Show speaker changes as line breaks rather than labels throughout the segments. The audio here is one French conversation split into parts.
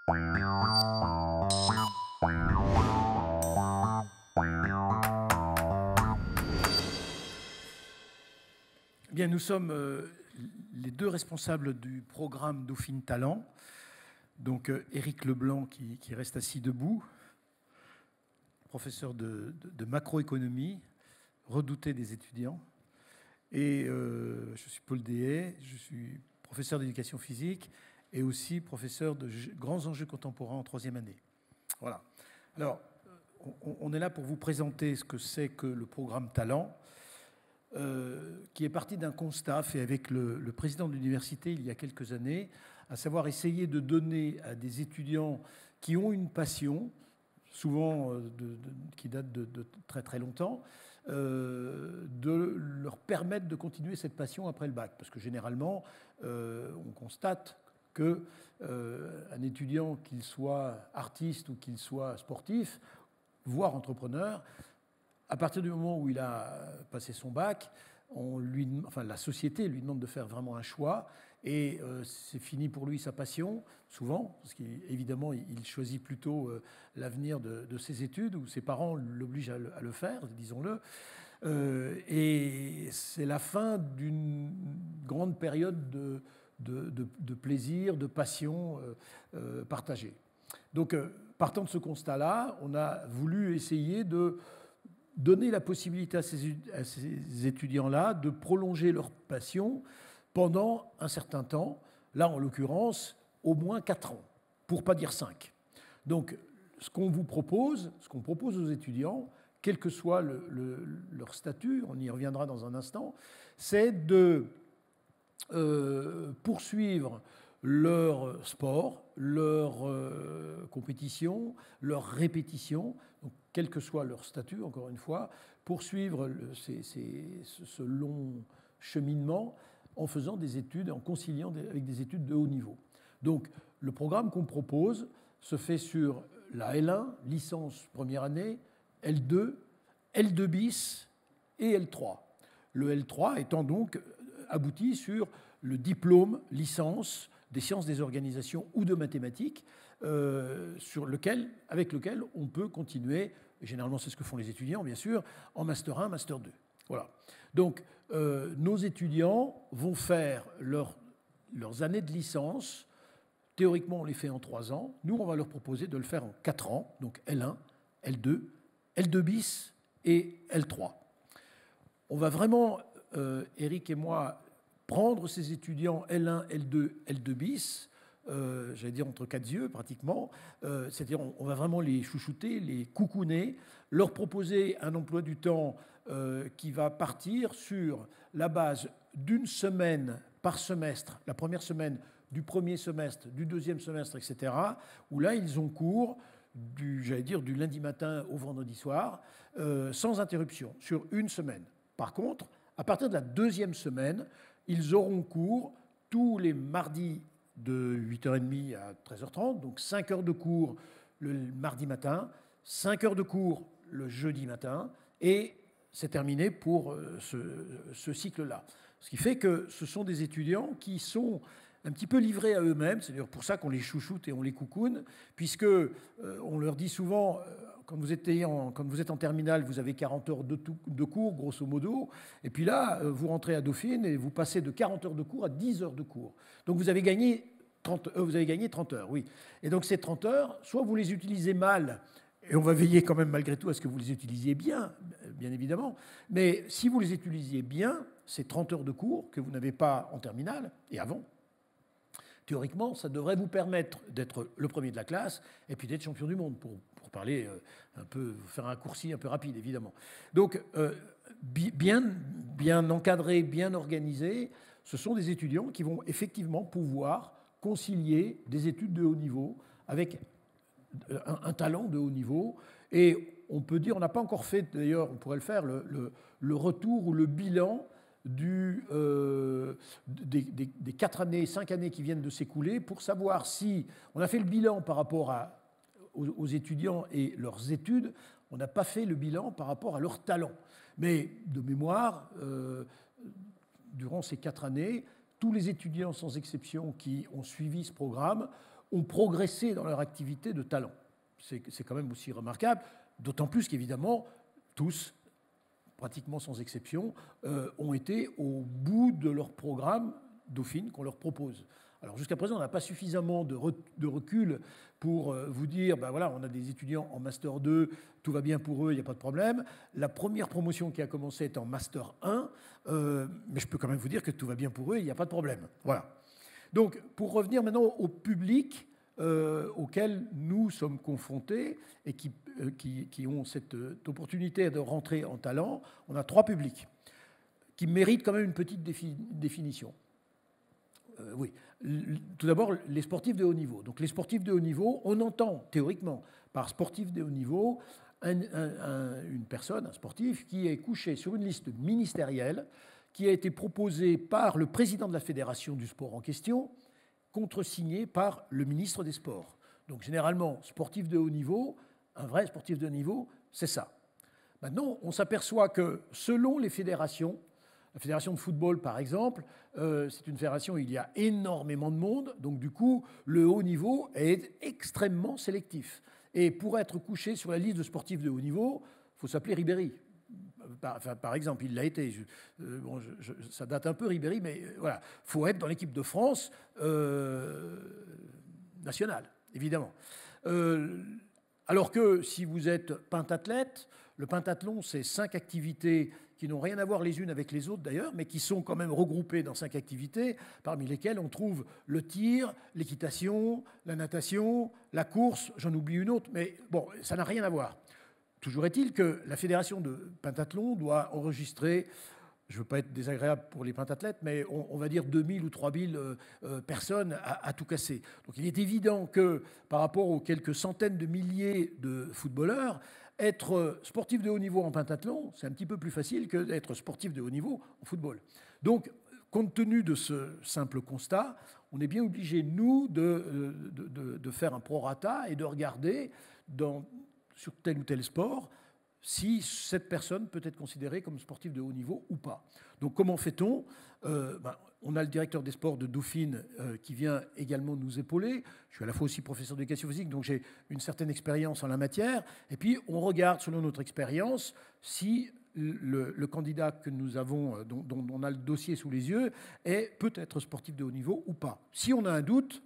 Bien, nous sommes les deux responsables du programme Dauphine Talent. Donc, Éric Leblanc qui reste assis debout, professeur de macroéconomie, redouté des étudiants. Et je suis Paul Déhay, je suis professeur d'éducation physique et aussi professeur de grands enjeux contemporains en troisième année. Voilà. Alors, on est là pour vous présenter ce que c'est que le programme Talent, qui est parti d'un constat fait avec le président de l'université il y a quelques années, à savoir essayer de donner à des étudiants qui ont une passion, souvent qui date de très très longtemps, de leur permettre de continuer cette passion après le bac. Parce que généralement, on constate qu'un étudiant, qu'il soit artiste ou qu'il soit sportif, voire entrepreneur, à partir du moment où il a passé son bac, la société lui demande de faire vraiment un choix et c'est fini pour lui sa passion, souvent, parce qu'évidemment, il choisit plutôt l'avenir de ses études ou ses parents l'obligent à le faire, disons-le. Et c'est la fin d'une grande période de plaisir, de passion partagée. Donc, partant de ce constat-là, on a voulu essayer de donner la possibilité à ces étudiants-là de prolonger leur passion pendant un certain temps, là en l'occurrence au moins 4 ans, pour ne pas dire 5. Donc ce qu'on propose aux étudiants, quel que soit leur statut, on y reviendra dans un instant, c'est de poursuivre leur sport, leur compétition, leur répétition, donc quel que soit leur statut, encore une fois, poursuivre ce long cheminement en faisant des études, en conciliant avec des études de haut niveau. Donc le programme qu'on propose se fait sur la L1, licence première année, L2, L2 bis et L3. Le L3 étant donc abouti sur le diplôme licence des sciences des organisations ou de mathématiques, avec lequel on peut continuer, et généralement c'est ce que font les étudiants bien sûr, en Master 1, Master 2. Voilà. Donc nos étudiants vont faire leurs années de licence, théoriquement on les fait en 3 ans, nous on va leur proposer de le faire en 4 ans, donc L1, L2, L2 bis et L3. On va vraiment, Éric et moi, prendre ces étudiants L1, L2, L2 bis, j'allais dire entre 4 yeux pratiquement, c'est-à-dire on va vraiment les chouchouter, les coucouner, leur proposer un emploi du temps qui va partir sur la base d'une semaine par semestre, la première semaine du premier semestre, du deuxième semestre, etc., où là ils ont cours du lundi matin au vendredi soir, sans interruption, sur une semaine. Par contre, à partir de la deuxième semaine, ils auront cours tous les mardis de 8h30 à 13h30, donc 5 heures de cours le mardi matin, 5 heures de cours le jeudi matin, et c'est terminé pour ce cycle-là. Ce qui fait que ce sont des étudiants qui sont un petit peu livrés à eux-mêmes, c'est d'ailleurs pour ça qu'on les chouchoute et on les coucoune, puisque on leur dit souvent... Quand vous êtes en terminale, vous avez 40 heures de cours, grosso modo. Et puis là, vous rentrez à Dauphine et vous passez de 40 heures de cours à 10 heures de cours. Donc vous avez gagné 30 heures, oui. Et donc ces 30 heures, soit vous les utilisez mal, et on va veiller quand même malgré tout à ce que vous les utilisiez bien, bien évidemment. Mais si vous les utilisiez bien, ces 30 heures de cours que vous n'avez pas en terminale et avant, théoriquement, ça devrait vous permettre d'être le premier de la classe et puis d'être champion du monde, pour parler un peu, faire un raccourci un peu rapide, évidemment. Donc, bien encadrés, bien organisés, ce sont des étudiants qui vont effectivement pouvoir concilier des études de haut niveau avec un talent de haut niveau. Et on peut dire, on n'a pas encore fait, d'ailleurs, on pourrait le faire, le retour ou le bilan des 4 années, 5 années qui viennent de s'écouler pour savoir si on a fait le bilan par rapport aux étudiants et leurs études, on n'a pas fait le bilan par rapport à leur talent. Mais de mémoire, durant ces 4 années, tous les étudiants sans exception qui ont suivi ce programme ont progressé dans leur activité de talent. C'est quand même aussi remarquable, d'autant plus qu'évidemment, tous, pratiquement sans exception, ont été au bout de leur programme Dauphine qu'on leur propose. Alors jusqu'à présent, on n'a pas suffisamment de recul pour vous dire, ben voilà, on a des étudiants en Master 2, tout va bien pour eux, il n'y a pas de problème. La première promotion qui a commencé est en Master 1, mais je peux quand même vous dire que tout va bien pour eux, il n'y a pas de problème. Voilà. Donc, pour revenir maintenant au public auquel nous sommes confrontés et qui ont cette opportunité de rentrer en talent, on a 3 publics qui méritent quand même une petite définition. Oui. Tout d'abord, les sportifs de haut niveau. Donc les sportifs de haut niveau, on entend théoriquement par sportif de haut niveau une personne, un sportif, qui est couché sur une liste ministérielle qui a été proposée par le président de la fédération du sport en question, contresigné par le ministre des Sports. Donc généralement, sportif de haut niveau, un vrai sportif de haut niveau, c'est ça. Maintenant, on s'aperçoit que selon les fédérations, la fédération de football, par exemple, c'est une fédération où il y a énormément de monde, donc du coup, le haut niveau est extrêmement sélectif. Et pour être couché sur la liste de sportifs de haut niveau, il faut s'appeler Ribéry. Par exemple, il l'a été. Ça date un peu, Ribéry, mais voilà. Il faut être dans l'équipe de France nationale, évidemment. Alors que si vous êtes pentathlète, le pentathlon, c'est 5 activités qui n'ont rien à voir les unes avec les autres d'ailleurs, mais qui sont quand même regroupées dans 5 activités, parmi lesquelles on trouve le tir, l'équitation, la natation, la course, j'en oublie une autre, mais bon, ça n'a rien à voir. Toujours est-il que la fédération de pentathlon doit enregistrer, je ne veux pas être désagréable pour les pentathlètes, mais on va dire 2000 ou 3000 personnes à tout casser. Donc il est évident que par rapport aux quelques centaines de milliers de footballeurs, être sportif de haut niveau en pentathlon, c'est un petit peu plus facile que d'être sportif de haut niveau en football. Donc, compte tenu de ce simple constat, on est bien obligé, nous, de faire un prorata et de regarder sur tel ou tel sport si cette personne peut être considérée comme sportive de haut niveau ou pas. Donc, comment fait-on ? On a le directeur des sports de Dauphine qui vient également nous épauler. Je suis à la fois aussi professeur d'éducation physique, donc j'ai une certaine expérience en la matière. Et puis, on regarde, selon notre expérience, si le candidat que nous avons, dont on a le dossier sous les yeux, est peut-être sportif de haut niveau ou pas. Si on a un doute,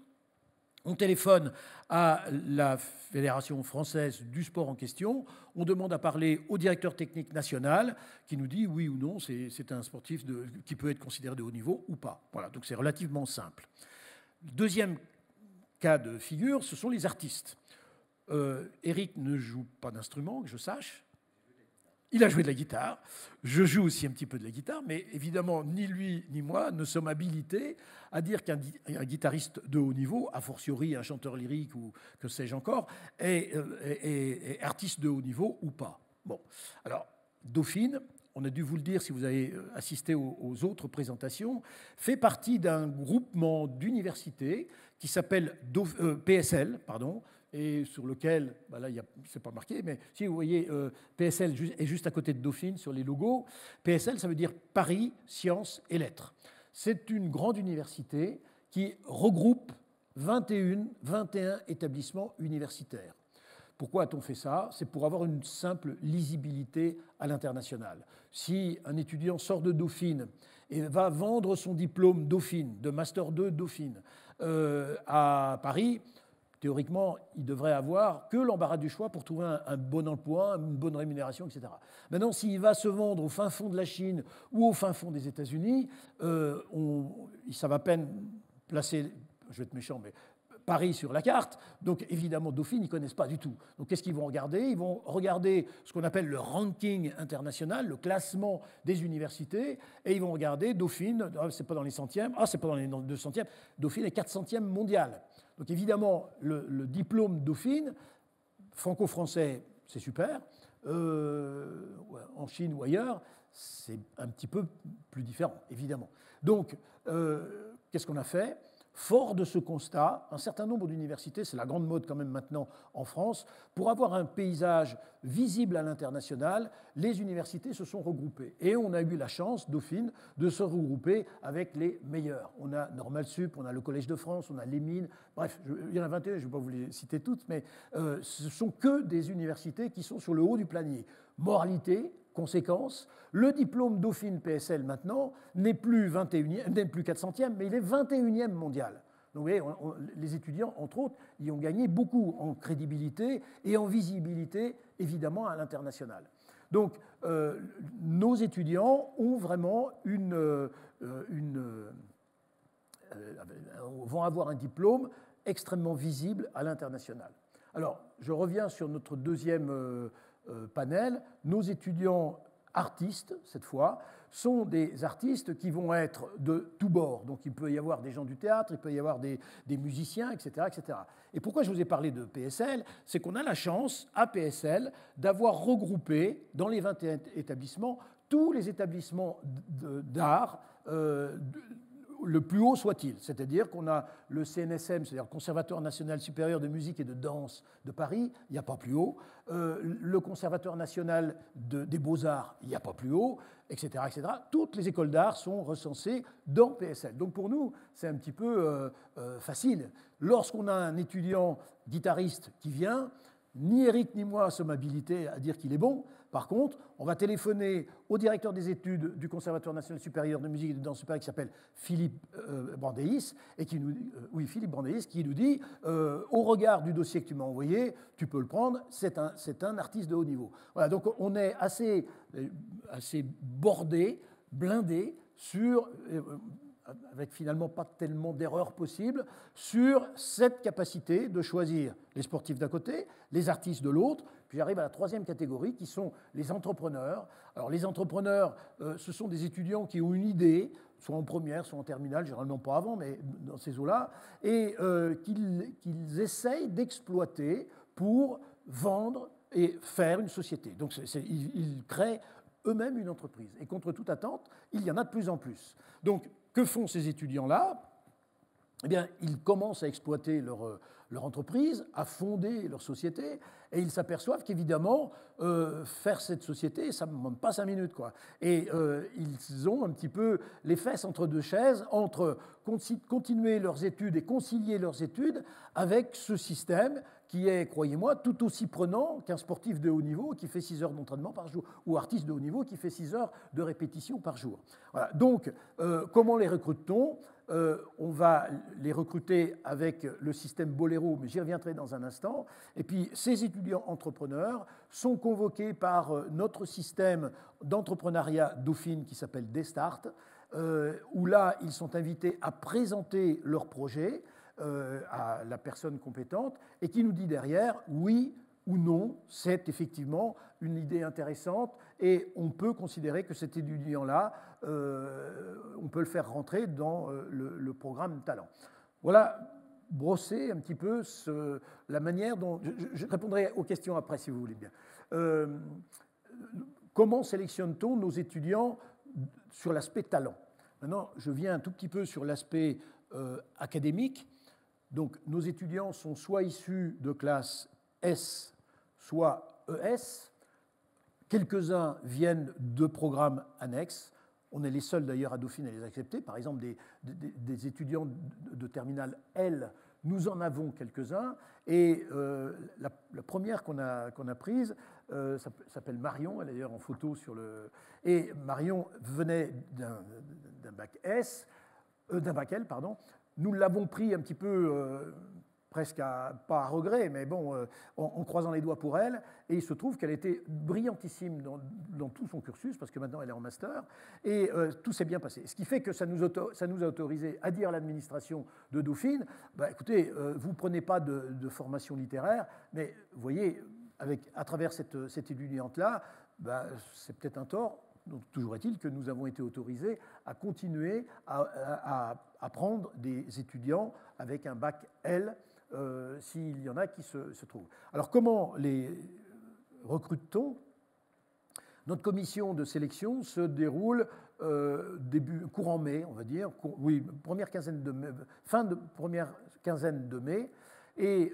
on téléphone à la Fédération française du sport en question, on demande à parler au directeur technique national qui nous dit oui ou non, c'est un sportif qui peut être considéré de haut niveau ou pas. Voilà, donc c'est relativement simple. Deuxième cas de figure, ce sont les artistes. Eric ne joue pas d'instrument, que je sache. Il a joué de la guitare. Je joue aussi un petit peu de la guitare, mais évidemment, ni lui ni moi ne sommes habilités à dire qu'un guitariste de haut niveau, a fortiori un chanteur lyrique ou que sais-je encore, est artiste de haut niveau ou pas. Bon, alors, Dauphine, on a dû vous le dire si vous avez assisté aux autres présentations, fait partie d'un groupement d'universités qui s'appelle PSL, et sur lequel, là, c'est pas marqué, mais si vous voyez, PSL est juste à côté de Dauphine sur les logos. PSL, ça veut dire Paris, Sciences et Lettres. C'est une grande université qui regroupe 21 établissements universitaires. Pourquoi a-t-on fait ça? C'est pour avoir une simple lisibilité à l'international. Si un étudiant sort de Dauphine et va vendre son diplôme Dauphine, de Master 2 Dauphine, à Paris, théoriquement, il devrait avoir que l'embarras du choix pour trouver un bon emploi, une bonne rémunération, etc. Maintenant, s'il va se vendre au fin fond de la Chine ou au fin fond des États-Unis, ça va à peine placer, je vais être méchant, mais Paris sur la carte. Donc, évidemment, Dauphine, ils ne connaissent pas du tout. Donc, qu'est-ce qu'ils vont regarder? Ils vont regarder ce qu'on appelle le ranking international, le classement des universités, et ils vont regarder Dauphine, c'est pas dans les centièmes, c'est pas dans les 200e, Dauphine est 400e mondial. Donc évidemment, le diplôme Dauphine, franco-français, c'est super. En Chine ou ailleurs, c'est un petit peu plus différent, évidemment. Donc, qu'est-ce qu'on a fait? fort de ce constat, un certain nombre d'universités, c'est la grande mode quand même maintenant en France, pour avoir un paysage visible à l'international, les universités se sont regroupées. Et on a eu la chance, Dauphine, de se regrouper avec les meilleurs. On a Normal Sup, on a le Collège de France, on a les Mines, bref, il y en a 21, je ne vais pas vous les citer toutes, mais ce ne sont que des universités qui sont sur le haut du panier. Moralité, conséquence, le diplôme Dauphine PSL maintenant n'est plus 21e, n'est plus 400e, mais il est 21e mondial. Donc vous voyez, les étudiants, entre autres, y ont gagné beaucoup en crédibilité et en visibilité, évidemment, à l'international. Donc nos étudiants ont vraiment vont avoir un diplôme extrêmement visible à l'international. Alors, je reviens sur notre deuxième panel. Nos étudiants artistes, cette fois, sont des artistes qui vont être de tous bords. Donc il peut y avoir des gens du théâtre, il peut y avoir des musiciens, etc., etc. Et pourquoi je vous ai parlé de PSL? C'est qu'on a la chance, à PSL, d'avoir regroupé dans les 21 établissements tous les établissements d'art, le plus haut soit-il. C'est-à-dire qu'on a le CNSM, c'est-à-dire le Conservatoire national supérieur de musique et de danse de Paris, il n'y a pas plus haut. Le Conservatoire national des beaux-arts, il n'y a pas plus haut, etc., etc. Toutes les écoles d'art sont recensées dans PSL. Donc pour nous, c'est un petit peu facile. Lorsqu'on a un étudiant guitariste qui vient, ni Eric ni moi sommes habilités à dire qu'il est bon. Par contre, on va téléphoner au directeur des études du Conservatoire national supérieur de musique et de danse supérieure qui s'appelle Philippe Brandéis, et qui nous, Philippe Brandéis, qui nous dit au regard du dossier que tu m'as envoyé, tu peux le prendre, c'est un artiste de haut niveau. Voilà, donc on est assez bordé, blindé sur avec finalement pas tellement d'erreurs possibles, sur cette capacité de choisir les sportifs d'un côté, les artistes de l'autre, puis j'arrive à la troisième catégorie qui sont les entrepreneurs. Alors les entrepreneurs, ce sont des étudiants qui ont une idée, soit en première, soit en terminale, généralement pas avant, mais dans ces eaux-là, et qu'ils essayent d'exploiter pour vendre et faire une société. Donc ils créent eux-mêmes une entreprise. Et contre toute attente, il y en a de plus en plus. Donc, que font ces étudiants-là? Eh bien, ils commencent à exploiter leur entreprise, à fonder leur société, et ils s'aperçoivent qu'évidemment, faire cette société, ça ne demande pas 5 minutes, quoi. Et ils ont un petit peu les fesses entre deux chaises, entre continuer leurs études et concilier leurs études avec ce système qui est, croyez-moi, tout aussi prenant qu'un sportif de haut niveau qui fait 6 heures d'entraînement par jour, ou artiste de haut niveau qui fait 6 heures de répétition par jour. Voilà. Donc, comment les recrute-t-on? On va les recruter avec le système Bolero, mais j'y reviendrai dans un instant. Et puis, ces étudiants entrepreneurs sont convoqués par notre système d'entrepreneuriat Dauphine qui s'appelle Destart, où là, ils sont invités à présenter leur projet à la personne compétente et qui nous dit derrière oui ou non, c'est effectivement une idée intéressante et on peut considérer que cet étudiant-là, on peut le faire rentrer dans le programme Talent. Voilà, brosser un petit peu la manière dont... Je répondrai aux questions après si vous voulez bien. Comment sélectionne-t-on nos étudiants sur l'aspect talent? Maintenant, je viens un tout petit peu sur l'aspect académique. Donc, nos étudiants sont soit issus de classes S, soit ES. Quelques-uns viennent de programmes annexes. On est les seuls d'ailleurs à Dauphine à les accepter. Par exemple, des étudiants de terminale L, nous en avons quelques-uns. Et la première qu'on a prise s'appelle Marion. Elle est d'ailleurs en photo sur le... Et Marion venait d'un bac S, d'un bac L, pardon. Nous l'avons pris un petit peu, presque pas à regret, mais bon, en croisant les doigts pour elle. Et il se trouve qu'elle était brillantissime dans tout son cursus, parce que maintenant elle est en master, et tout s'est bien passé. Ce qui fait que ça nous a autorisé à dire à l'administration de Dauphine, bah, écoutez, vous ne prenez pas de formation littéraire, mais vous voyez, à travers cette étudiante-là, bah, c'est peut-être un tort. Donc, toujours est-il que nous avons été autorisés à continuer à prendre des étudiants avec un bac L, s'il y en a qui se trouvent. Alors, comment les recrute-t-on? Notre commission de sélection se déroule courant mai, on va dire, oui, fin de première quinzaine de mai, et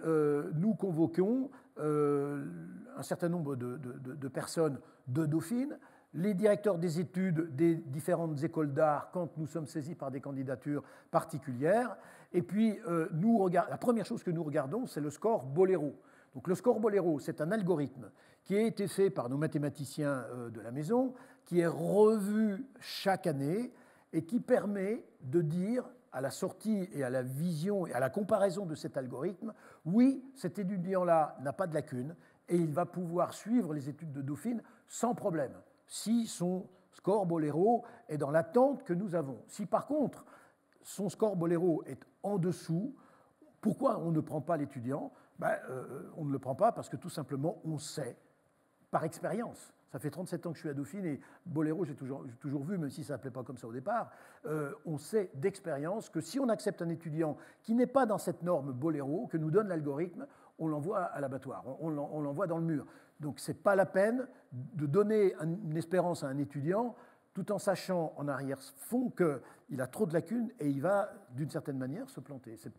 nous convoquons un certain nombre de personnes de Dauphine, les directeurs des études des différentes écoles d'art quand nous sommes saisis par des candidatures particulières. Et puis, la première chose que nous regardons, c'est le score Bolero. Donc, le score Bolero, c'est un algorithme qui a été fait par nos mathématiciens de la maison, qui est revu chaque année et qui permet de dire à la sortie et à la vision et à la comparaison de cet algorithme, oui, cet étudiant-là n'a pas de lacune et il va pouvoir suivre les études de Dauphine sans problème, si son score Bolero est dans l'attente que nous avons. Si par contre, son score Bolero est en dessous, pourquoi on ne prend pas l'étudiant? On ne le prend pas parce que tout simplement, on sait, par expérience. Ça fait 37 ans que je suis à Dauphine et Bolero, j'ai toujours vu, même si ça ne s'appelait pas comme ça au départ, on sait d'expérience que si on accepte un étudiant qui n'est pas dans cette norme Bolero, que nous donne l'algorithme, on l'envoie à l'abattoir, on l'envoie dans le mur. Donc ce n'est pas la peine de donner une espérance à un étudiant tout en sachant en arrière-fond qu'il a trop de lacunes et il va, d'une certaine manière, se planter. Ce ne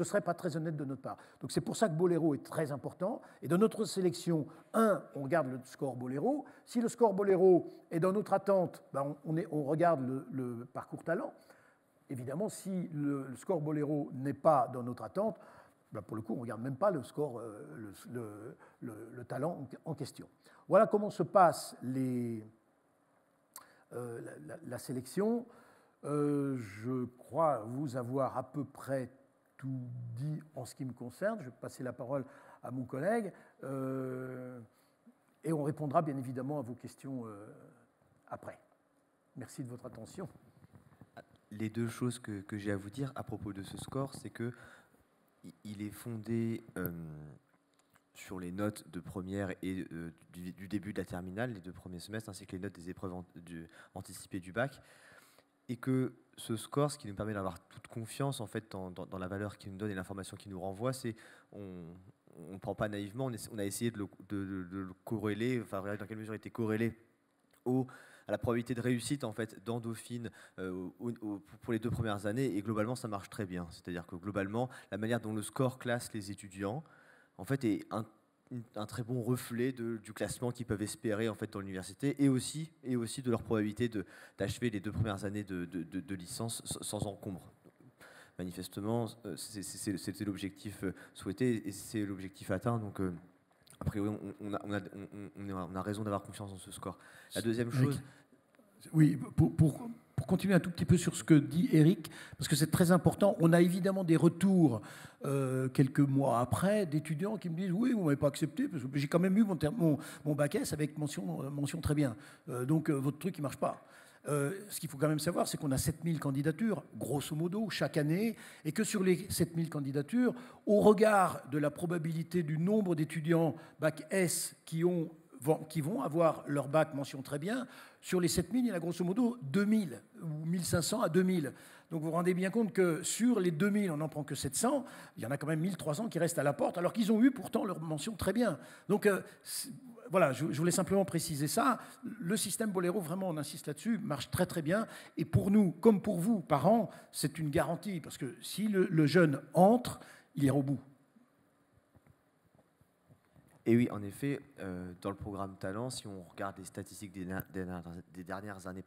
serait pas très honnête de notre part. Donc c'est pour ça que Bolero est très important. Et dans notre sélection, on regarde le score Bolero. Si le score Bolero est dans notre attente, on regarde le parcours talent. Évidemment, si le score Bolero n'est pas dans notre attente, pour le coup, on ne regarde même pas le score, le talent en question. Voilà comment se passe la sélection. Je crois vous avoir à peu près tout dit en ce qui me concerne. Je vais passer la parole à mon collègue et on répondra bien évidemment à vos questions après. Merci de votre attention.
Les deux choses que j'ai à vous dire à propos de ce score, c'est qu'il est fondé sur les notes de première et du début de la terminale, les 2 premiers semestres, ainsi que les notes des épreuves anticipées du bac, et que ce score, ce qui nous permet d'avoir toute confiance en fait dans la valeur qu'il nous donne et l'information qu'il nous renvoie, c'est on ne prend pas naïvement, on a essayé de le corréler, enfin regarder dans quelle mesure il était corrélé à la probabilité de réussite en fait dans Dauphine pour les 2 premières années, et globalement ça marche très bien. C'est-à-dire que globalement la manière dont le score classe les étudiants en fait est un très bon reflet du classement qu'ils peuvent espérer en fait dans l'université, et aussi de leur probabilité d'achever les 2 premières années de licence sans encombre. Manifestement, c'était l'objectif souhaité et c'est l'objectif atteint. Donc après, on a raison d'avoir confiance dans ce score. La deuxième chose...
Oui, pour continuer un tout petit peu sur ce que dit Eric, parce que c'est très important, on a évidemment des retours quelques mois après d'étudiants qui me disent « Oui, vous ne m'avez pas accepté, parce que j'ai quand même eu mon bac S avec mention très bien. Donc votre truc, il ne marche pas. » Ce qu'il faut quand même savoir, c'est qu'on a 7000 candidatures, grosso modo, chaque année, et que sur les 7000 candidatures, au regard de la probabilité du nombre d'étudiants bac S qui vont avoir leur bac mention très bien, sur les 7000, il y en a grosso modo 2000, ou 1500 à 2000. Donc vous vous rendez bien compte que sur les 2000, on n'en prend que 700, il y en a quand même 1300 qui restent à la porte, alors qu'ils ont eu pourtant leur mention très bien. Donc voilà, je voulais simplement préciser ça. Le système Bolero, vraiment, on insiste là-dessus, marche très très bien. Et pour nous, comme pour vous, parents, c'est une garantie, parce que si le jeune entre, il ira au bout.
Et oui, en effet, dans le programme Talent, si on regarde les statistiques des dernières années,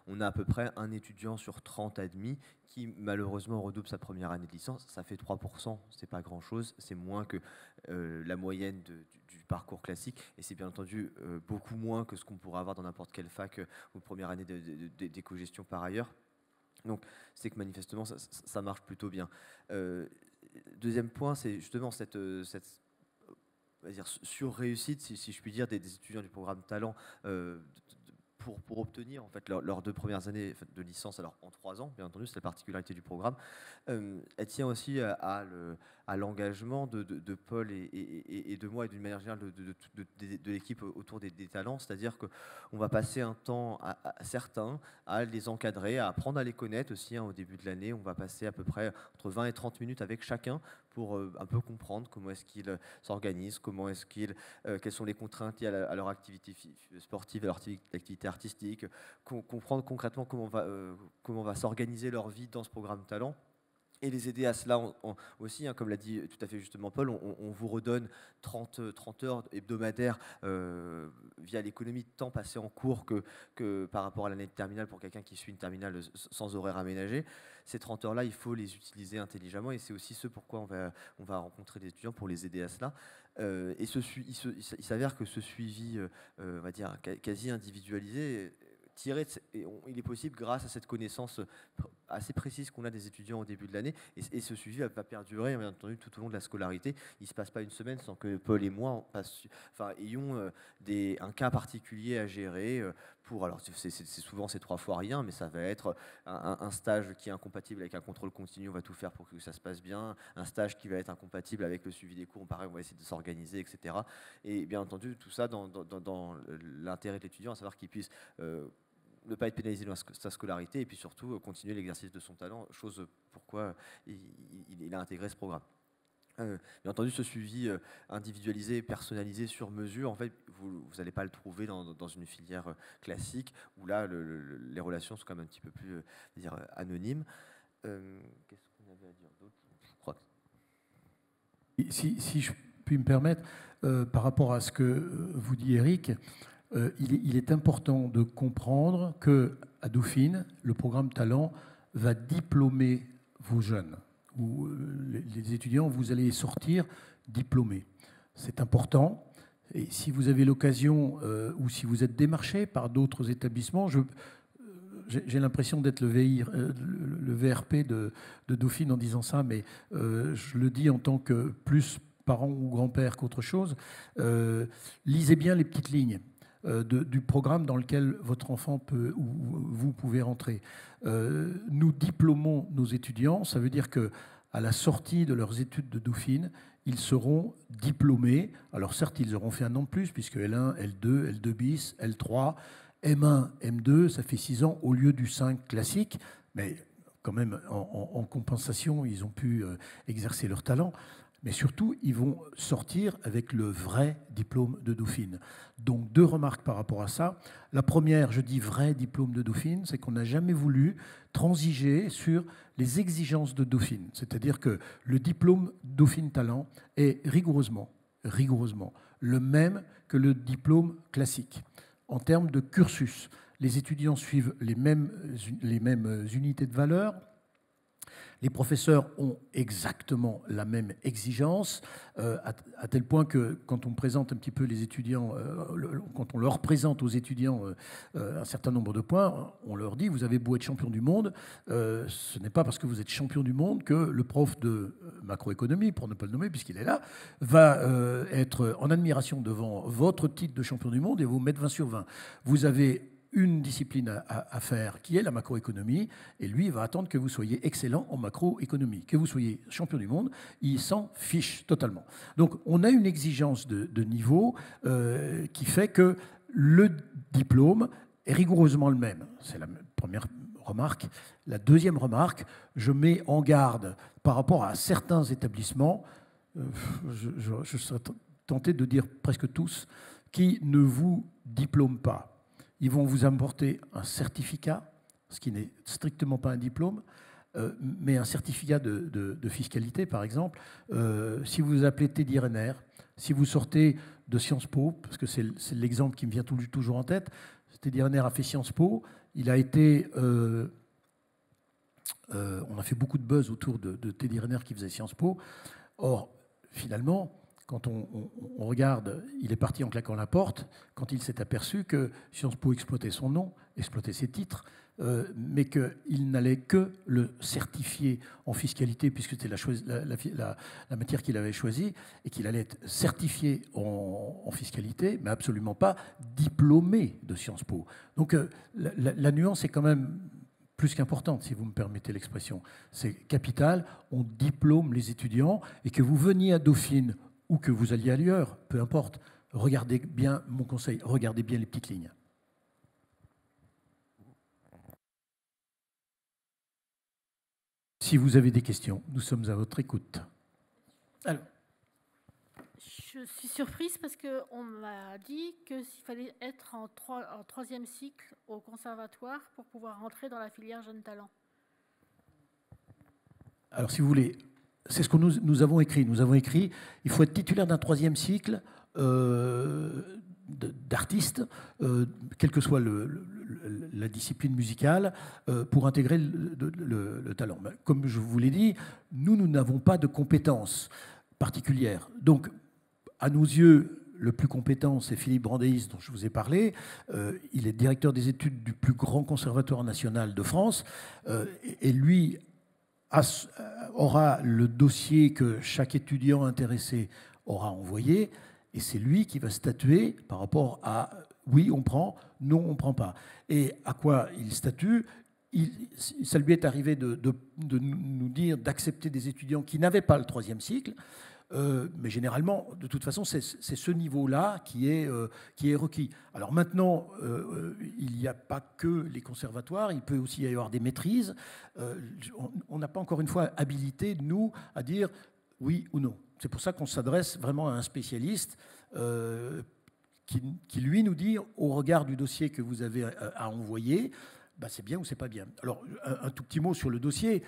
on a à peu près un étudiant sur 30 admis qui malheureusement redouble sa première année de licence. Ça fait 3%, c'est pas grand-chose, c'est moins que la moyenne du parcours classique, et c'est bien entendu beaucoup moins que ce qu'on pourrait avoir dans n'importe quelle fac ou première année d'éco-gestion par ailleurs. Donc c'est que manifestement ça marche plutôt bien. Deuxième point, c'est justement cette sur-réussite, si je puis dire, des étudiants du programme Talent pour obtenir en fait leurs 2 premières années de licence, alors en 3 ans, bien entendu, c'est la particularité du programme. Elle tient aussi à à l'engagement de Paul et de moi, et d'une manière générale de l'équipe autour des talents. C'est-à-dire qu'on va passer un temps à certains à les encadrer, à apprendre à les connaître aussi. Au début de l'année, on va passer à peu près entre 20 et 30 minutes avec chacun pour un peu comprendre comment est-ce qu'ils s'organisent, quelles sont les contraintes liées à leur activité sportive, à leur activité artistique, comprendre concrètement comment va s'organiser leur vie dans ce programme talent. Et les aider à cela aussi, hein, comme l'a dit tout à fait justement Paul, on vous redonne 30 heures hebdomadaires via l'économie de temps passé en cours que par rapport à l'année de terminale pour quelqu'un qui suit une terminale sans horaire aménagé. Ces 30 heures-là, il faut les utiliser intelligemment et c'est aussi ce pourquoi on va rencontrer des étudiants pour les aider à cela. Et il s'avère que ce suivi, on va dire, quasi individualisé, il est possible grâce à cette connaissance assez précise qu'on a des étudiants au début de l'année, et ce suivi va perdurer bien entendu tout au long de la scolarité. Il ne se passe pas une semaine sans que Paul et moi ayons un cas particulier à gérer alors c'est souvent ces 3 fois rien, mais ça va être un stage qui est incompatible avec un contrôle continu, on va tout faire pour que ça se passe bien, un stage qui va être incompatible avec le suivi des cours, pareil, on va essayer de s'organiser, etc. Et bien entendu tout ça dans l'intérêt de l'étudiant, à savoir qu'il puisse ne pas être pénalisé dans sa scolarité et puis surtout continuer l'exercice de son talent, chose pourquoi il a intégré ce programme. Bien entendu, ce suivi individualisé, personnalisé, sur mesure, en fait, vous n'allez pas le trouver dans une filière classique où là, les relations sont quand même un petit peu plus anonymes. Qu'est-ce qu'on avait à dire d'autre ? Je crois que...
Si je puis me permettre, par rapport à ce que vous dit Eric, il est important de comprendre qu'à Dauphine, le programme Talent va diplômer vos jeunes. Les étudiants, vous allez sortir diplômés. C'est important. Et si vous avez l'occasion, ou si vous êtes démarché par d'autres établissements, j'ai l'impression d'être le VRP de Dauphine en disant ça, mais je le dis en tant que plus parent ou grand-père qu'autre chose. Lisez bien les petites lignes du programme dans lequel votre enfant peut ou vous pouvez rentrer. Nous diplômons nos étudiants, ça veut dire qu'à la sortie de leurs études de Dauphine, ils seront diplômés. Alors certes, ils auront fait un an de plus, puisque L1, L2, L2 bis, L3, M1, M2, ça fait 6 ans au lieu du 5 classique, mais quand même en compensation, ils ont pu exercer leur talent. Mais surtout, ils vont sortir avec le vrai diplôme de Dauphine. Donc, 2 remarques par rapport à ça. La première, je dis vrai diplôme de Dauphine, c'est qu'on n'a jamais voulu transiger sur les exigences de Dauphine. C'est-à-dire que le diplôme Dauphine Talent est rigoureusement le même que le diplôme classique. En termes de cursus, les étudiants suivent les mêmes unités de valeur. Les professeurs ont exactement la même exigence, à tel point que quand on présente un petit peu les étudiants, quand on leur présente aux étudiants un certain nombre de points, on leur dit, vous avez beau être champion du monde, ce n'est pas parce que vous êtes champion du monde que le prof de macroéconomie, pour ne pas le nommer puisqu'il est là, va être en admiration devant votre titre de champion du monde et vous mettre 20 sur 20. Vous avez une discipline à faire qui est la macroéconomie, et lui il va attendre que vous soyez excellent en macroéconomie. Que vous soyez champion du monde, il s'en fiche totalement. Donc on a une exigence de niveau qui fait que le diplôme est rigoureusement le même. C'est la première remarque. La deuxième remarque, je mets en garde par rapport à certains établissements, je serais tenté de dire presque tous, qui ne vous diplôment pas. Ils vont vous apporter un certificat, ce qui n'est strictement pas un diplôme, mais un certificat de fiscalité, par exemple. Si vous vous appelez Teddy Riner, si vous sortez de Sciences Po, parce que c'est l'exemple qui me vient toujours en tête, Teddy Riner a fait Sciences Po, il a été... on a fait beaucoup de buzz autour de Teddy Riner qui faisait Sciences Po. Or, finalement... Quand on regarde, il est parti en claquant la porte quand il s'est aperçu que Sciences Po exploitait son nom, exploitait ses titres, mais qu'il n'allait que le certifier en fiscalité, puisque c'était la matière qu'il avait choisie, et qu'il allait être certifié en fiscalité, mais absolument pas diplômé de Sciences Po. Donc la nuance est quand même plus qu'importante, si vous me permettez l'expression. C'est capital, on diplôme les étudiants, et que vous veniez à Dauphine ou que vous alliez ailleurs, peu importe, regardez bien, mon conseil, regardez bien les petites lignes. Si vous avez des questions, nous sommes à votre écoute. Alors.
Je suis surprise parce qu'on m'a dit qu'il fallait être en troisième cycle au conservatoire pour pouvoir rentrer dans la filière jeunes talents.
Alors, si vous voulez, c'est ce que nous avons écrit. Nous avons écrit, il faut être titulaire d'un troisième cycle d'artiste, quelle que soit la discipline musicale, pour intégrer le talent. Mais comme je vous l'ai dit, nous n'avons pas de compétences particulières. Donc, à nos yeux, le plus compétent, c'est Philippe Brandéis, dont je vous ai parlé. Il est directeur des études du plus grand conservatoire national de France. Et lui aura le dossier que chaque étudiant intéressé aura envoyé. Et c'est lui qui va statuer par rapport à oui, on prend, non, on ne prend pas. Et à quoi il statue? Ça lui est arrivé de nous dire d'accepter des étudiants qui n'avaient pas le troisième cycle. Mais généralement, de toute façon, c'est ce niveau-là qui est requis. Alors maintenant, il n'y a pas que les conservatoires, il peut aussi y avoir des maîtrises. On n'a pas encore une fois habilité, nous, à dire oui ou non. C'est pour ça qu'on s'adresse vraiment à un spécialiste qui, lui, nous dit, au regard du dossier que vous avez à envoyer, bah, c'est bien ou c'est pas bien. Alors, un tout petit mot sur le dossier.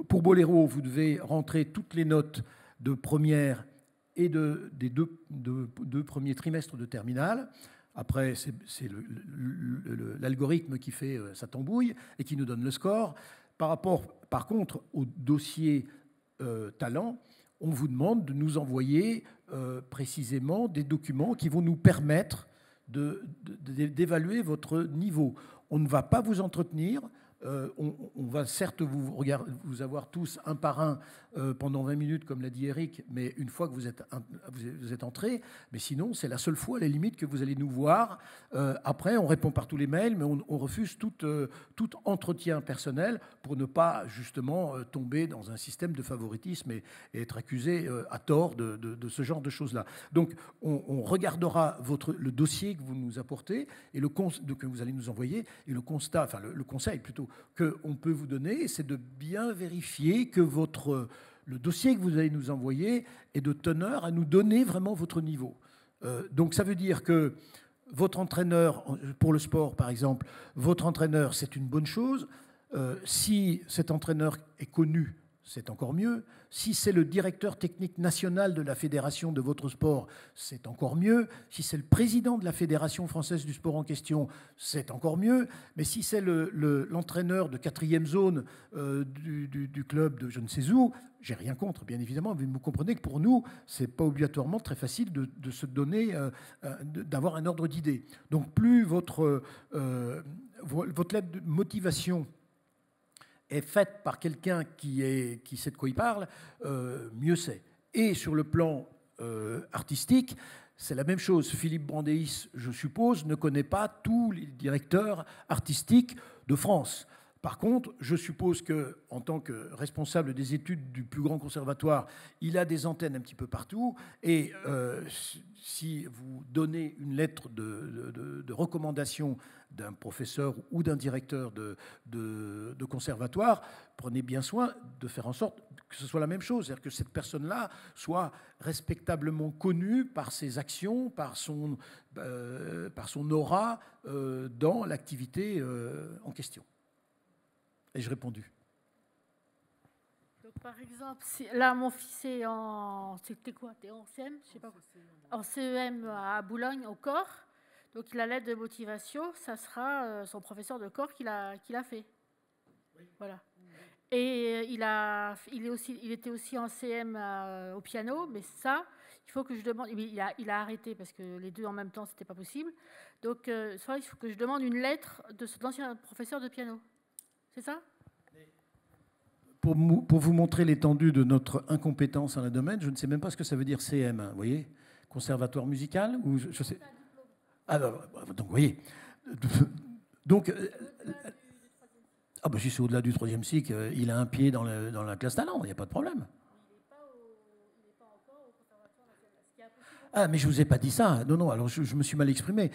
Pour Boléro, vous devez rentrer toutes les notes de première et des deux premiers trimestres de terminale. Après, c'est l'algorithme qui fait sa tambouille et qui nous donne le score. Par contre, au dossier talent, on vous demande de nous envoyer précisément des documents qui vont nous permettre d'évaluer votre niveau. On ne va pas vous entretenir. On va certes vous avoir tous un par un pendant 20 minutes, comme l'a dit Eric, mais une fois que vous êtes entrés, mais sinon, c'est la seule fois, à la limite, que vous allez nous voir. Après, on répond par tous les mails, mais on refuse tout entretien personnel pour ne pas, justement, tomber dans un système de favoritisme et être accusé à tort de ce genre de choses-là. Donc, on regardera le dossier que vous nous apportez et que vous allez nous envoyer, et le constat, enfin le conseil plutôt, qu'on peut vous donner, c'est de bien vérifier que le dossier que vous allez nous envoyer est de teneur à nous donner vraiment votre niveau. Donc ça veut dire que votre entraîneur, pour le sport par exemple, votre entraîneur, c'est une bonne chose. Si cet entraîneur est connu, c'est encore mieux. Si c'est le directeur technique national de la fédération de votre sport, c'est encore mieux. Si c'est le président de la Fédération française du sport en question, c'est encore mieux. Mais si c'est l'entraîneur de 4e zone du club de je ne sais où, j'ai rien contre, bien évidemment, mais vous comprenez que pour nous, c'est pas obligatoirement très facile de se donner, d'avoir un ordre d'idée. Donc plus votre lettre de motivation est faite par quelqu'un qui sait de quoi il parle, mieux c'est. Et sur le plan artistique, c'est la même chose. Philippe Brandéis, je suppose, ne connaît pas tous les directeurs artistiques de France. Par contre, je suppose qu'en tant que responsable des études du plus grand conservatoire, il a des antennes un petit peu partout. Et si vous donnez une lettre de recommandation d'un professeur ou d'un directeur de conservatoire, prenez bien soin de faire en sorte que ce soit la même chose. C'est-à-dire que cette personne-là soit respectablement connue par ses actions, par son aura dans l'activité en question. Ai-je répondu?
Donc, par exemple, là, mon fils est c'était quoi? T'es en CM? Je sais pas. En CEM à Boulogne, au corps. Donc, la lettre de motivation, ça sera son professeur de corps qui l'a fait. Oui. Voilà. Et il était aussi en CM au piano, mais ça, il faut que je demande. Il a arrêté parce que les deux en même temps, c'était pas possible. Donc, il faut que je demande une lettre de cet ancien professeur de piano. C'est ça?
Pour vous montrer l'étendue de notre incompétence dans le domaine, je ne sais même pas ce que ça veut dire CM. Vous voyez, conservatoire musical ou je sais. Alors, donc, vous voyez. Donc, Ah ben si c'est au-delà du 3e cycle, il a un pied dans la classe talent, il n'y a pas de problème. Ah, mais je ne vous ai pas dit ça. Non, non, alors je me suis mal exprimé.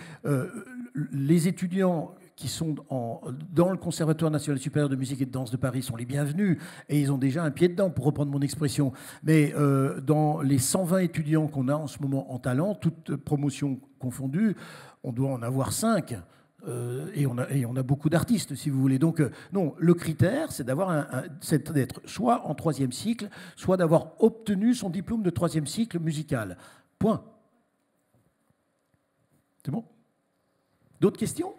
Les étudiants qui sont dans le Conservatoire national supérieur de musique et de danse de Paris sont les bienvenus et ils ont déjà un pied dedans, pour reprendre mon expression. Mais dans les 120 étudiants qu'on a en ce moment en talent, toutes promotions confondues, on doit en avoir 5. Et on a beaucoup d'artistes, si vous voulez. Donc, non, le critère, c'est d'être soit en 3e cycle, soit d'avoir obtenu son diplôme de 3e cycle musical. Point. C'est bon? D'autres questions?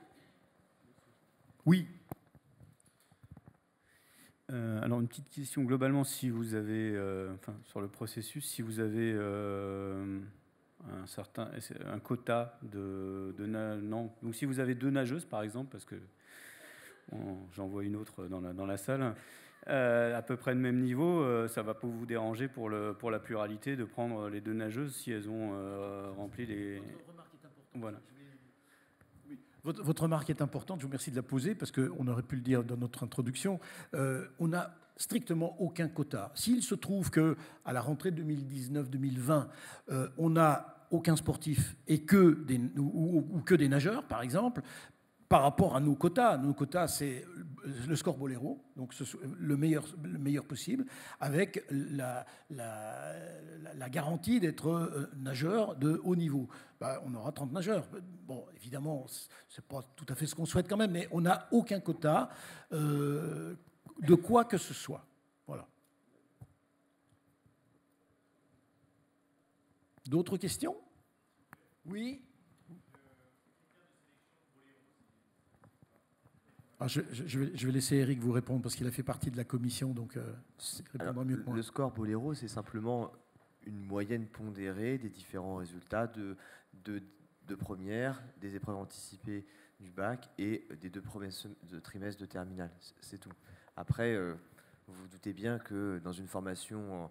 Oui.
Alors, une petite question. Globalement, si vous avez, sur le processus, si vous avez un quota non. Donc, si vous avez 2 nageuses, par exemple, parce que j'en vois une autre dans la salle, à peu près de même niveau, ça ne va pas vous déranger pour la pluralité de prendre les 2 nageuses si elles ont rempli les... Voilà.
Votre remarque est importante, je vous remercie de la poser, parce qu'on aurait pu le dire dans notre introduction. On n'a strictement aucun quota. S'il se trouve qu'à la rentrée 2019-2020, on n'a aucun sportif et que des nageurs, par exemple, par rapport à nos quotas c'est le score Bolero, donc le meilleur possible, avec la garantie d'être nageur de haut niveau. On aura 30 nageurs. Bon, évidemment, c'est pas tout à fait ce qu'on souhaite quand même, mais on n'a aucun quota de quoi que ce soit. Voilà. D'autres questions? Oui. Je vais laisser Eric vous répondre parce qu'il a fait partie de la commission, donc il répondra mieux que moi.
Le score Bolero, c'est simplement une moyenne pondérée des différents résultats de première, des épreuves anticipées du bac et des 2 premiers trimestres de terminale. C'est tout. Après, vous vous doutez bien que dans une formation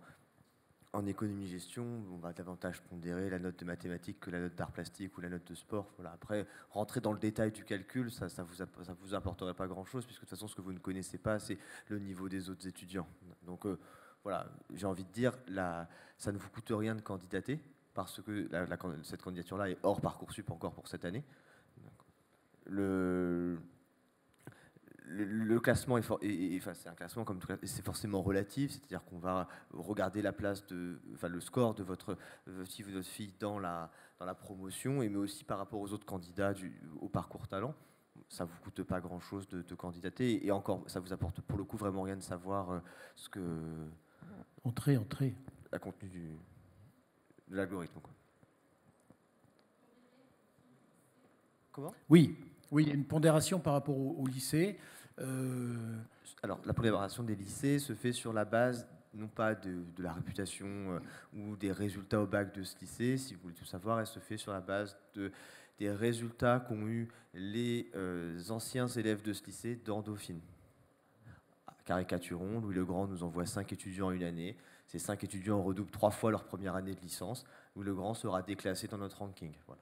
en économie-gestion, on va davantage pondérer la note de mathématiques que la note d'art plastique ou la note de sport. Voilà. Après, rentrer dans le détail du calcul, ça vous apporterait pas grand-chose, puisque de toute façon, ce que vous ne connaissez pas, c'est le niveau des autres étudiants. Donc, voilà, j'ai envie de dire, ça ne vous coûte rien de candidater, parce que cette candidature-là est hors Parcoursup encore pour cette année. Le classement c'est un classement comme tout, c'est forcément relatif, c'est-à-dire qu'on va regarder le score de votre fille dans la promotion, mais aussi par rapport aux autres candidats au parcours talent. Ça vous coûte pas grand-chose de candidater, et encore, ça vous apporte pour le coup vraiment rien de savoir ce que la contenu de l'algorithme. Comment ?
Oui, il y a une pondération par rapport au lycée.
Alors, la pondération des lycées se fait sur la base, non pas de la réputation ou des résultats au bac de ce lycée, si vous voulez tout savoir, elle se fait sur la base des résultats qu'ont eu les anciens élèves de ce lycée dans Dauphine. Caricaturons, Louis Legrand nous envoie 5 étudiants en une année. Ces 5 étudiants redoublent 3 fois leur première année de licence. Louis Legrand sera déclassé dans notre ranking. Voilà.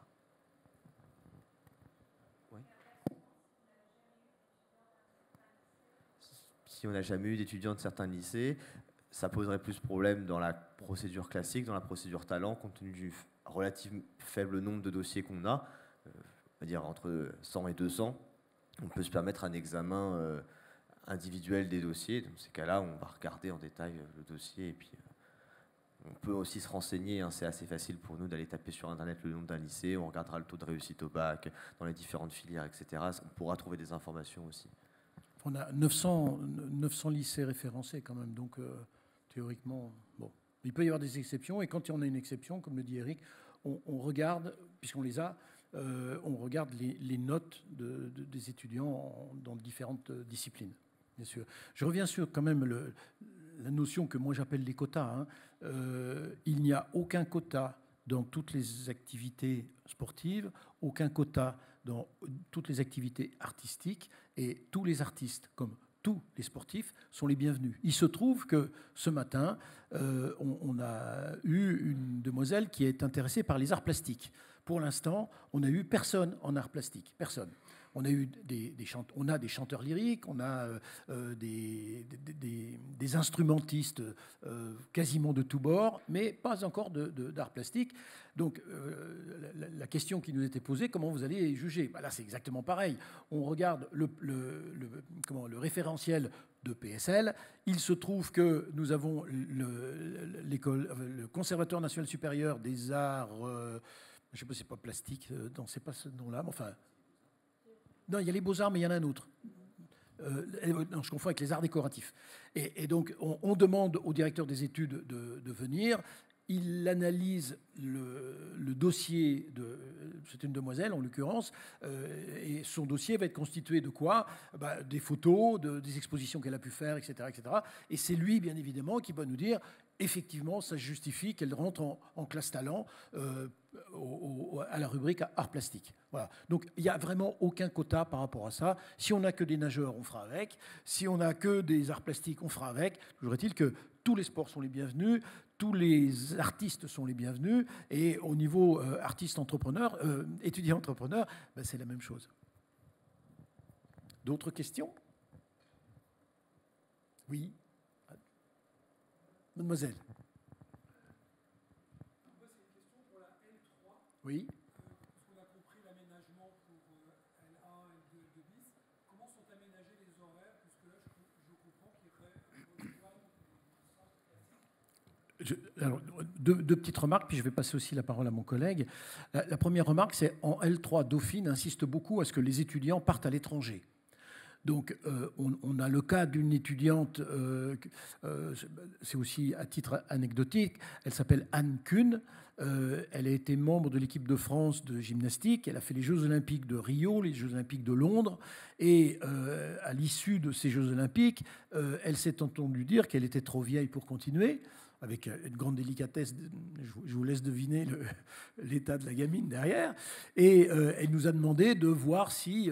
Si on n'a jamais eu d'étudiants de certains lycées, ça poserait plus de problèmes dans la procédure classique, dans la procédure talent, compte tenu du relativement faible nombre de dossiers qu'on a, on va dire entre 100 et 200. On peut se permettre un examen individuel des dossiers. Dans ces cas-là, on va regarder en détail le dossier, et puis on peut aussi se renseigner. C'est assez facile pour nous d'aller taper sur Internet le nom d'un lycée. On regardera le taux de réussite au bac, dans les différentes filières, etc. On pourra trouver des informations aussi.
On a 900 lycées référencés quand même, donc théoriquement, bon. Il peut y avoir des exceptions, et quand il y en a une exception, comme le dit Eric, on regarde, puisqu'on les a, on regarde les notes des étudiants dans différentes disciplines, bien sûr. Je reviens sur quand même la notion que moi j'appelle les quotas. Il n'y a aucun quota dans toutes les activités sportives, aucun quota dans toutes les activités artistiques, et tous les artistes, comme tous les sportifs, sont les bienvenus. Il se trouve que ce matin, on a eu une demoiselle qui est intéressée par les arts plastiques. Pour l'instant, on n'a eu personne en arts plastiques, personne. On a des chanteurs lyriques, on a des instrumentistes quasiment de tous bords, mais pas encore d'art plastique. Donc, la question qui nous était posée, comment vous allez juger? Là, c'est exactement pareil. On regarde le référentiel de PSL. Il se trouve que nous avons le Conservatoire national supérieur des arts, je ne sais pas si c'est pas plastique, non, c'est pas ce nom-là, mais enfin... Non, il y a les beaux-arts, mais il y en a un autre. Non, je confonds avec les arts décoratifs. Et donc, on demande au directeur des études de venir. Il analyse le dossier c'est une demoiselle en l'occurrence, et son dossier va être constitué de quoi? Des photos, des expositions qu'elle a pu faire, etc., etc. Et c'est lui, bien évidemment, qui va nous dire effectivement, ça justifie qu'elle rentre en classe talent à la rubrique art plastique. Voilà. Donc il n'y a vraiment aucun quota par rapport à ça. Si on n'a que des nageurs, on fera avec. Si on n'a que des arts plastiques, on fera avec. Toujours est-il que tous les sports sont les bienvenus. Tous les artistes sont les bienvenus. Et au niveau artiste-entrepreneur, étudiant-entrepreneur, c'est la même chose. D'autres questions? Oui. Mademoiselle.
Moi, c'est une question pour la L3.
Oui.
Parce qu'on a compris l'aménagement pour L1, L2, L2 bis. Comment sont aménagés les horaires? Puisque là, je comprends qu'il y aurait
Alors, deux petites remarques, puis je vais passer aussi la parole à mon collègue. La première remarque, c'est en L3, Dauphine insiste beaucoup à ce que les étudiants partent à l'étranger. Donc, on a le cas d'une étudiante, c'est aussi à titre anecdotique, elle s'appelle Anne Kuhn. Elle a été membre de l'équipe de France de gymnastique. Elle a fait les Jeux Olympiques de Rio, les Jeux Olympiques de Londres. Et à l'issue de ces Jeux Olympiques, elle s'est entendue dire qu'elle était trop vieille pour continuer, avec une grande délicatesse. Je vous laisse deviner l'état de la gamine derrière. Et elle nous a demandé de voir si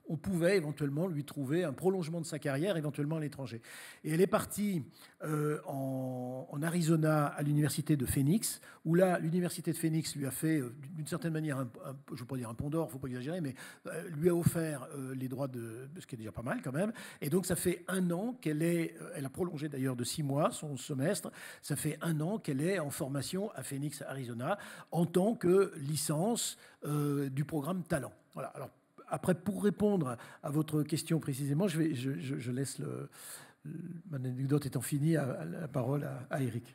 on pouvait éventuellement lui trouver un prolongement de sa carrière, éventuellement à l'étranger. Et elle est partie en Arizona, à l'université de Phoenix, où là, l'université de Phoenix lui a fait, d'une certaine manière, je ne veux pas dire un pont d'or, il ne faut pas exagérer, mais lui a offert les droits ce qui est déjà pas mal quand même. Et donc, ça fait 1 an elle a prolongé d'ailleurs de 6 mois son semestre, ça fait 1 an qu'elle est en formation à Phoenix, Arizona, en tant que licence du programme Talent. Voilà. Alors, après, pour répondre à votre question précisément, je laisse mon anecdote étant finie, la parole à Eric.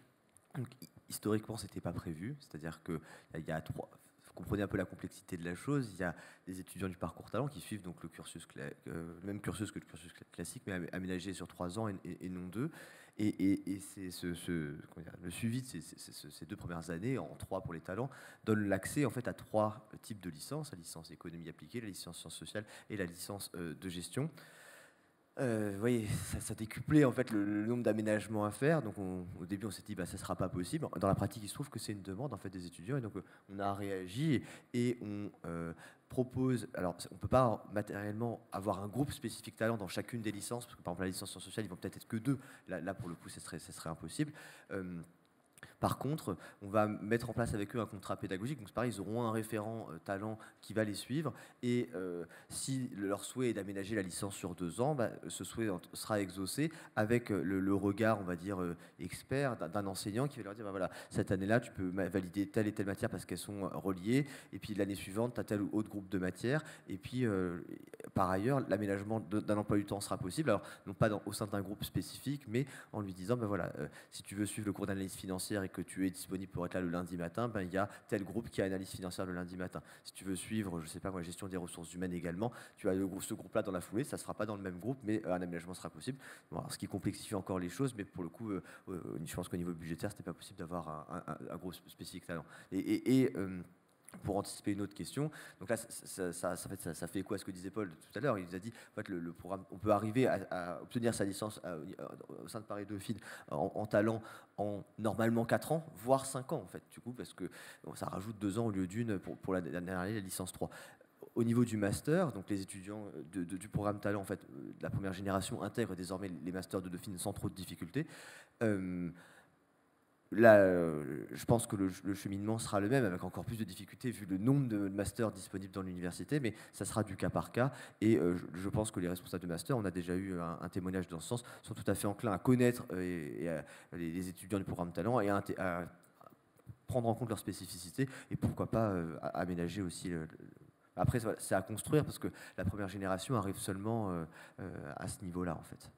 Donc, historiquement, ce n'était pas prévu. C'est-à-dire qu'il y a 3... Vous comprenez un peu la complexité de la chose. Il y a des étudiants du parcours talent qui suivent donc le même cursus que le cursus classique, mais aménagé sur 3 ans et non 2. Et c'est le suivi de ces 2 premières années, en 3 pour les talents, donne l'accès en fait à 3 types de licences: la licence économie appliquée, la licence sciences sociales et la licence de gestion. Vous voyez, ça décuplait en fait le nombre d'aménagements à faire. Donc au début, on s'est dit ça ne sera pas possible. Dans la pratique, il se trouve que c'est une demande en fait des étudiants, et donc on a réagi et on propose. Alors, on ne peut pas matériellement avoir un groupe spécifique talent dans chacune des licences, parce que par exemple la licence sciences sociales, ils vont peut-être être que 2. Là pour le coup, ce serait impossible. Par contre, on va mettre en place avec eux un contrat pédagogique. Donc c'est pareil, ils auront un référent talent qui va les suivre. Et si leur souhait est d'aménager la licence sur 2 ans, ce souhait sera exaucé avec le regard, on va dire, expert d'un enseignant qui va leur dire, voilà, cette année-là, tu peux valider telle et telle matière parce qu'elles sont reliées. Et puis l'année suivante, tu as tel ou autre groupe de matières. Et puis, par ailleurs, l'aménagement d'un emploi du temps sera possible. Alors, non pas au sein d'un groupe spécifique, mais en lui disant, voilà, si tu veux suivre le cours d'analyse financière et que tu es disponible pour être là le lundi matin, il y a tel groupe qui a analyse financière le lundi matin. Si tu veux suivre, je sais pas moi, gestion des ressources humaines également, tu as ce groupe-là dans la foulée, ça ne sera pas dans le même groupe, mais un aménagement sera possible. Bon, alors, ce qui complexifie encore les choses, mais pour le coup, je pense qu'au niveau budgétaire, ce n'était pas possible d'avoir un gros spécifique talent. Pour anticiper une autre question, donc là, ça fait écho à ce que disait Paul tout à l'heure. Il nous a dit, en fait, le programme, on peut arriver à obtenir sa licence au sein de Paris Dauphine en talent en normalement 4 ans, voire 5 ans, en fait, du coup, parce que ça rajoute 2 ans au lieu d'une pour la dernière année, la licence 3. Au niveau du master, donc les étudiants du programme talent, en fait, de la première génération intègrent désormais les masters de Dauphine sans trop de difficultés. là, je pense que le cheminement sera le même, avec encore plus de difficultés vu le nombre de masters disponibles dans l'université, mais ça sera du cas par cas. Et je pense que les responsables de master, on a déjà eu un témoignage dans ce sens, sont tout à fait enclins à connaître les étudiants du programme Talent et à prendre en compte leurs spécificités et pourquoi pas aménager aussi Après, c'est à construire parce que la première génération arrive seulement à ce niveau-là, en fait.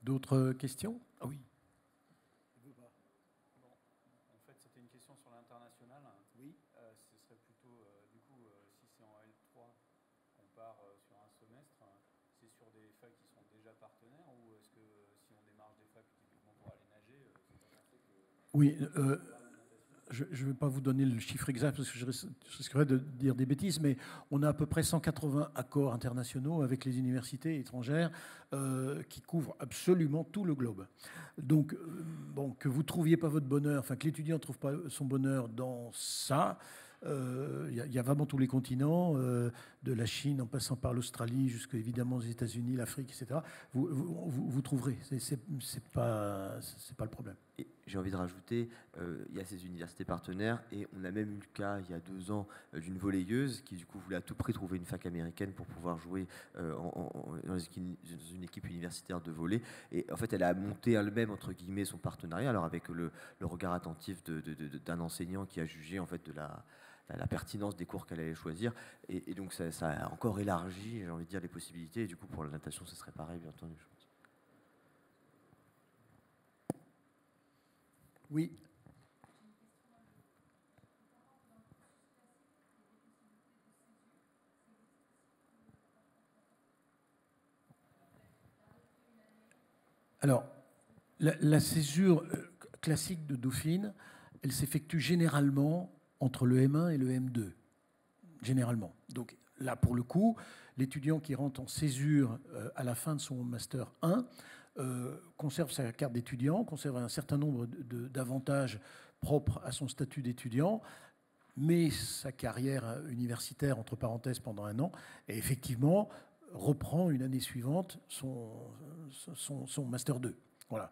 D'autres questions? Ah oui.
En fait, c'était une question sur l'international.
Oui.
Ce serait plutôt, du coup, si c'est en L3, on part sur un semestre, c'est sur des facs qui sont déjà partenaires ou est-ce que si on démarche des facs typiquement pour aller nager, c'est pas pensé que...
Oui, je ne vais pas vous donner le chiffre exact parce que je risquerais de dire des bêtises, mais on a à peu près 180 accords internationaux avec les universités étrangères qui couvrent absolument tout le globe. Donc, bon, que vous ne trouviez pas votre bonheur, enfin que l'étudiant ne trouve pas son bonheur dans ça, il y a vraiment tous les continents, de la Chine en passant par l'Australie jusqu'à évidemment les États-Unis, l'Afrique, etc. Vous trouverez, c'est pas le problème.
Et j'ai envie de rajouter, il y a ces universités partenaires et on a même eu le cas il y a 2 ans d'une volleyeuse qui du coup voulait à tout prix trouver une fac américaine pour pouvoir jouer dans une équipe universitaire de volley. Et en fait, elle a monté elle-même entre guillemets son partenariat, alors avec le regard attentif d'un enseignant qui a jugé en fait de la pertinence des cours qu'elle allait choisir. Et donc ça a encore élargi, j'ai envie de dire, les possibilités. Et du coup, pour la natation, ce serait pareil, bien entendu.
Oui. Alors, la césure classique de Dauphine, elle s'effectue généralement entre le M1 et le M2. Généralement. Donc là, pour le coup, l'étudiant qui rentre en césure à la fin de son Master 1 conserve sa carte d'étudiant, conserve un certain nombre d'avantages propres à son statut d'étudiant, met sa carrière universitaire entre parenthèses pendant 1 an et effectivement reprend une année suivante son Master 2. Voilà.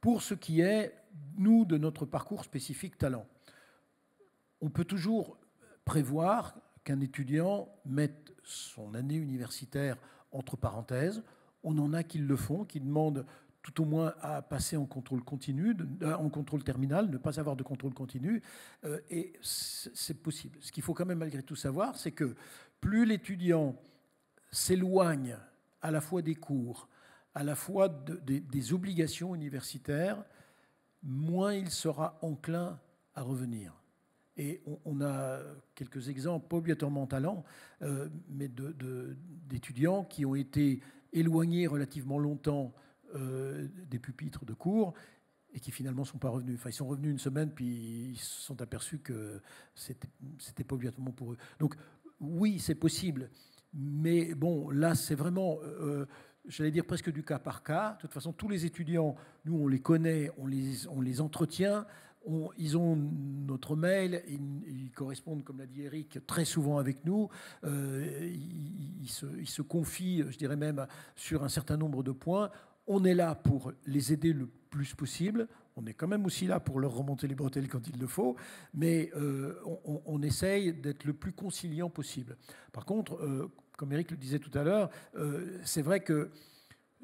Pour ce qui est, nous, de notre parcours spécifique talent, on peut toujours prévoir qu'un étudiant mette son année universitaire entre parenthèses. On en a qui le font, qui demandent tout au moins à passer en contrôle continu, en contrôle terminal, ne pas avoir de contrôle continu, et c'est possible. Ce qu'il faut quand même malgré tout savoir, c'est que plus l'étudiant s'éloigne à la fois des cours, à la fois des obligations universitaires, moins il sera enclin à revenir. Et on a quelques exemples, pas obligatoirement talent, mais d'étudiants qui ont été éloignés relativement longtemps des pupitres de cours et qui finalement ne sont pas revenus. Enfin, ils sont revenus 1 semaine, puis ils se sont aperçus que c'était pas obligatoirement pour eux. Donc oui, c'est possible. Mais bon, là, c'est vraiment, j'allais dire presque du cas par cas. De toute façon, tous les étudiants, nous, on les connaît, on les entretient. Ils ont notre mail, ils correspondent, comme l'a dit Eric, très souvent avec nous. Ils se confient, je dirais même, sur un certain nombre de points. On est là pour les aider le plus possible. On est quand même aussi là pour leur remonter les bretelles quand il le faut, mais on essaye d'être le plus conciliant possible. Par contre, comme Eric le disait tout à l'heure, c'est vrai que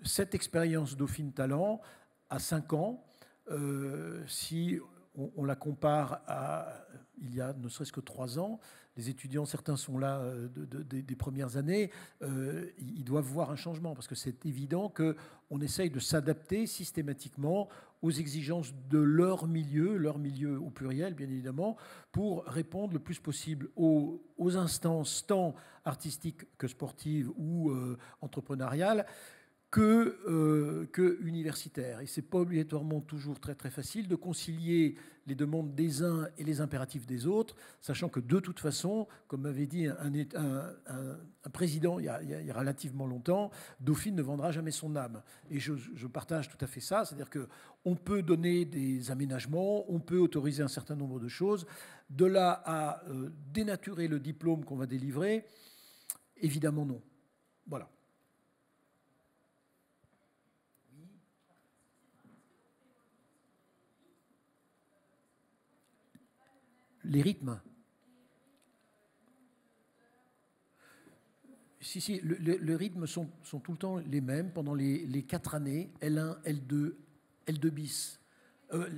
cette expérience Dauphine Talent, à 5 ans, si on la compare à il y a ne serait-ce que 3 ans, les étudiants, certains sont là des premières années, ils doivent voir un changement parce que c'est évident qu'on essaye de s'adapter systématiquement aux exigences de leur milieu au pluriel bien évidemment, pour répondre le plus possible aux instances tant artistiques que sportives ou entrepreneuriales, que universitaire. Et ce n'est pas obligatoirement toujours très, très facile de concilier les demandes des uns et les impératifs des autres, sachant que de toute façon, comme m'avait dit un président il y a relativement longtemps, Dauphine ne vendra jamais son âme. Et je partage tout à fait ça, c'est-à-dire qu'on peut donner des aménagements, on peut autoriser un certain nombre de choses. De là à dénaturer le diplôme qu'on va délivrer, évidemment non. Voilà. Les rythmes. Si, les rythmes sont tout le temps les mêmes pendant les 4 années, L1, L2, L2 bis,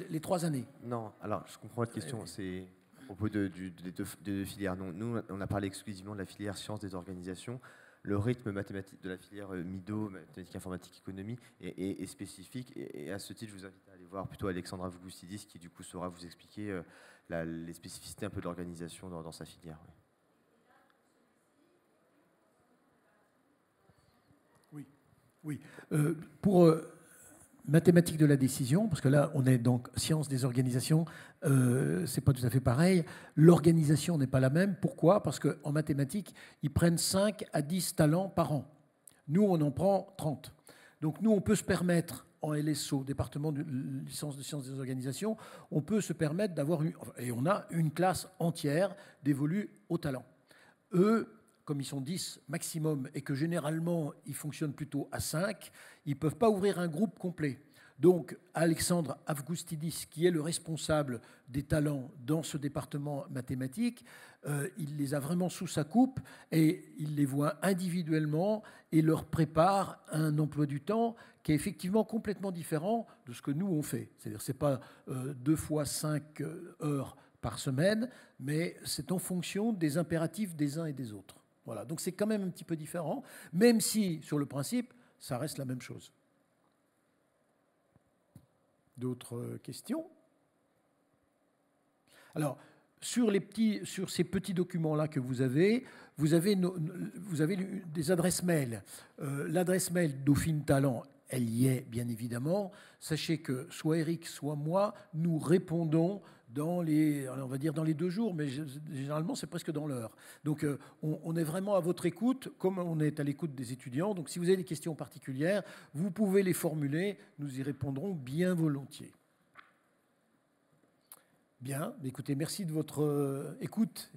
les 3 années.
Non, alors je comprends votre question, c'est à propos des deux filières. Non, nous, on a parlé exclusivement de la filière sciences des organisations. Le rythme mathématique de la filière MIDO, mathématiques informatique économie, est spécifique. Et à ce titre, je vous invite à aller voir plutôt Alexandra Vougoustidis, qui du coup saura vous expliquer les spécificités un peu de l'organisation dans sa filière.
Oui. Pour mathématiques de la décision, parce que là, on est donc sciences des organisations, c'est pas tout à fait pareil. L'organisation n'est pas la même. Pourquoi? Parce qu'en mathématiques, ils prennent 5 à 10 talents par an. Nous, on en prend 30. Donc, nous, on peut se permettre, en LSO, département de licence de sciences des organisations, on peut se permettre d'avoir, et on a une classe entière dévolue au talent. Eux, comme ils sont 10 maximum et que généralement ils fonctionnent plutôt à 5, ils ne peuvent pas ouvrir un groupe complet. Donc Alexandre Avgoustidis, qui est le responsable des talents dans ce département mathématique, il les a vraiment sous sa coupe et il les voit individuellement et leur prépare un emploi du temps qui est effectivement complètement différent de ce que nous on fait. C'est-à-dire que ce n'est pas 2 fois 5 heures par semaine, mais c'est en fonction des impératifs des uns et des autres. Voilà, donc c'est quand même un petit peu différent, même si, sur le principe, ça reste la même chose. D'autres questions? Alors, sur ces petits documents-là que vous avez des adresses mail. L'adresse mail Dauphine Talent, elle y est, bien évidemment. Sachez que soit Eric, soit moi, nous répondons dans les 2 jours, mais généralement, c'est presque dans l'heure. Donc, on est vraiment à votre écoute, comme on est à l'écoute des étudiants. Donc, si vous avez des questions particulières, vous pouvez les formuler. Nous y répondrons bien volontiers. Bien, écoutez, merci de votre écoute